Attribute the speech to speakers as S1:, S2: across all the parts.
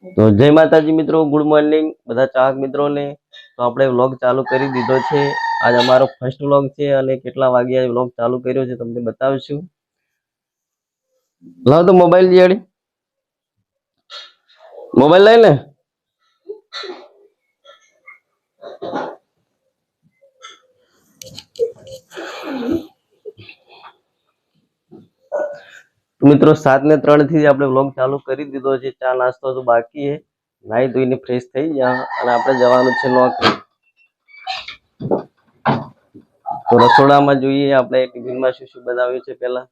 S1: તો જય માતાજી મિત્રો, ગુડ મોર્નિંગ બધા ચાહક મિત્રોને। તો આપણે વ્લોગ ચાલુ કરી દીધો છે। આજ અમારો ફર્સ્ટ વ્લોગ છે અને કેટલા વાગ્યા વ્લોગ ચાલુ કર્યો છે તમને બતાવીશું। લાવ તો મોબાઈલ જેડી મોબાઈલ લઈ લે। મિત્રો 7:03 થી આપણે વ્લોગ ચાલુ કરી દીધો છે। ચા નાસ્તો તો બાકી છે। નાઈ ધોઈને ફ્રેશ થઈ ગયા અને આપણે જવાનું છે નોકરી। તો રસોડામાં જોઈએ આપણે ટિફિનમાં શું શું બનાવ્યું છે પહેલા।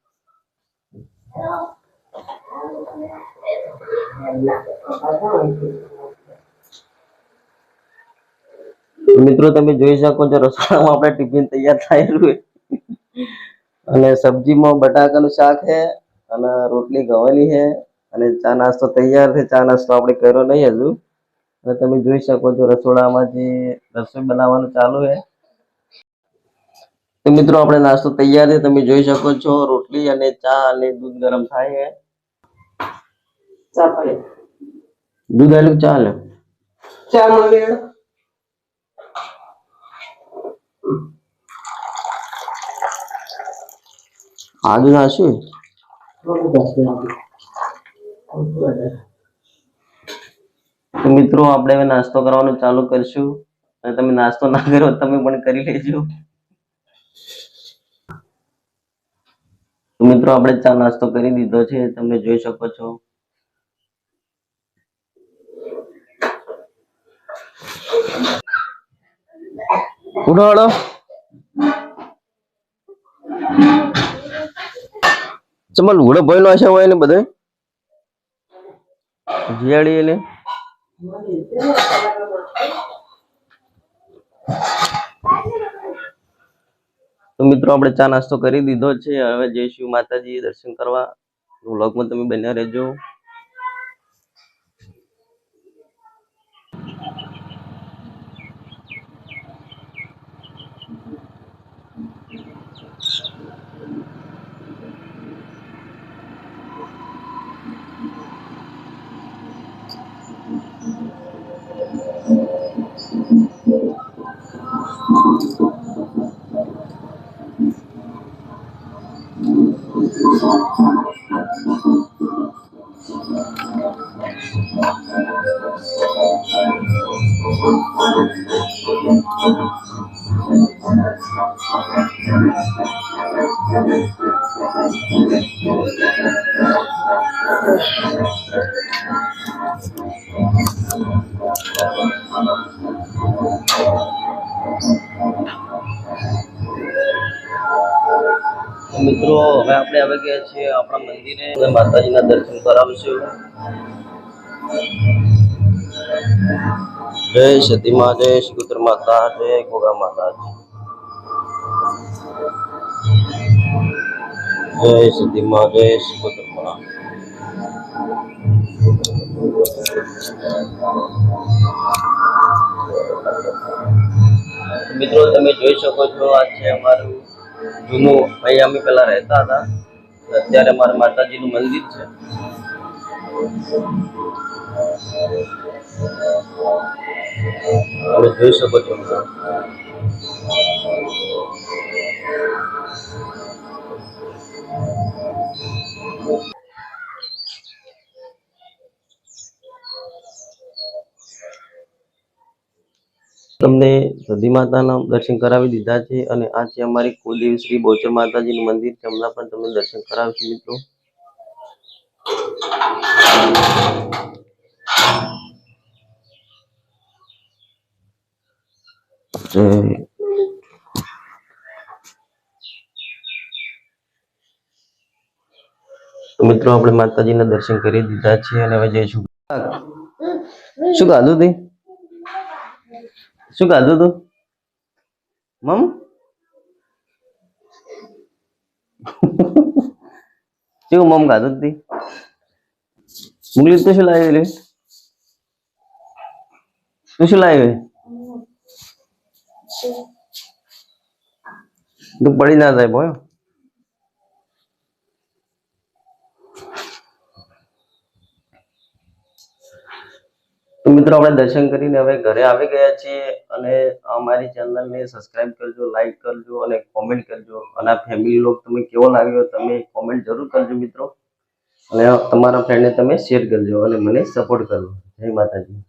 S1: મિત્રો તમે જોઈ શકો છો રસોડામાં આપણે ટિફિન તૈયાર થયેલું છે અને સબ્જીમાં બટાકાનું શાક છે અને રોટલી ગવાની છે અને ચા નાસ્તો તૈયાર છે। ચા નાસ્તો આપણે કર્યો નહીં હજુ। અને તમે જોઈ શકો છો રસોડામાં જે રસોઈ બનાવવાનું ચાલુ છે। તો મિત્રો આપણે નાસ્તો તૈયાર છે, તમે જોઈ શકો છો રોટલી અને ચા અને દૂધ ગરમ થાય છે। ચા પડે દૂધ આલું ચા લે ચા મળે આદુ નાશું। તો મિત્રો આપણે હવે નાસ્તો કરવાનું ચાલુ કરશું અને તમે નાસ્તો ના કરો તમે પણ કરી લેજો। તો મિત્રો આપણે ચા નાસ્તો કરી દીધો છે, તમે જોઈ શકો છો। ઉઠાડો ચમલ ઉડો ભાઈ નો આશા હોય ને બધે જીયાડી એને તો મિત્રો આપણે ચા નાસ્તો કરી દીધો છે। હવે જઈશું માતાજી દર્શન કરવા। વ્લોગમાં તમે બન્યા રહેજો। મિત્રો હવે આપણે આવી ગયા છીએ આપણા મંદિરે અને માતાજીના દર્શન કરાવશું। જય સતીમા, જય શિકોતર માતા, જય ગોગા માતા, જય સતીમા, જય શિકોતર માતા। મિત્રો તમે જોઈ શકો છો આ છે અમારું જૂનું અહીં અમે પેલા રહેતા હતા। અત્યારે અમારા માતાજીનું મંદિર છે। તમે જોઈ શકો છો તમને સતી માતાના દર્શન કરાવી દીધા છે અને આ છે અમારી કુલદેવી શ્રી બોચર માતાજીનું મંદિર છે। હમણાં પણ તમને દર્શન કરાવશું મિત્રો। મિત્રો આપણે માતાજીના દર્શન કરી દીધા છે અને હવે જઈશું। શું ખાધું તી શું ખાધું તું મમ શું મમ ખાધું તી મુગલી તો શું લાવી લે તું શું લાવી તું પડી ના જાય બોય। તો મિત્રો આપણે દર્શન કરીને હવે ઘરે આવી ગયા છીએ અને અમારી ચેનલને સબસ્ક્રાઇબ કરજો, લાઈક કરજો અને કોમેન્ટ કરજો. અને આ ફેમિલી વ્લોગ તમને કેવો લાગ્યો તમે કોમેન્ટ જરૂર કરજો મિત્રો. અને તમારા ફ્રેન્ડને તમે શેર કરજો અને મને સપોર્ટ કરજો. જય માતાજી.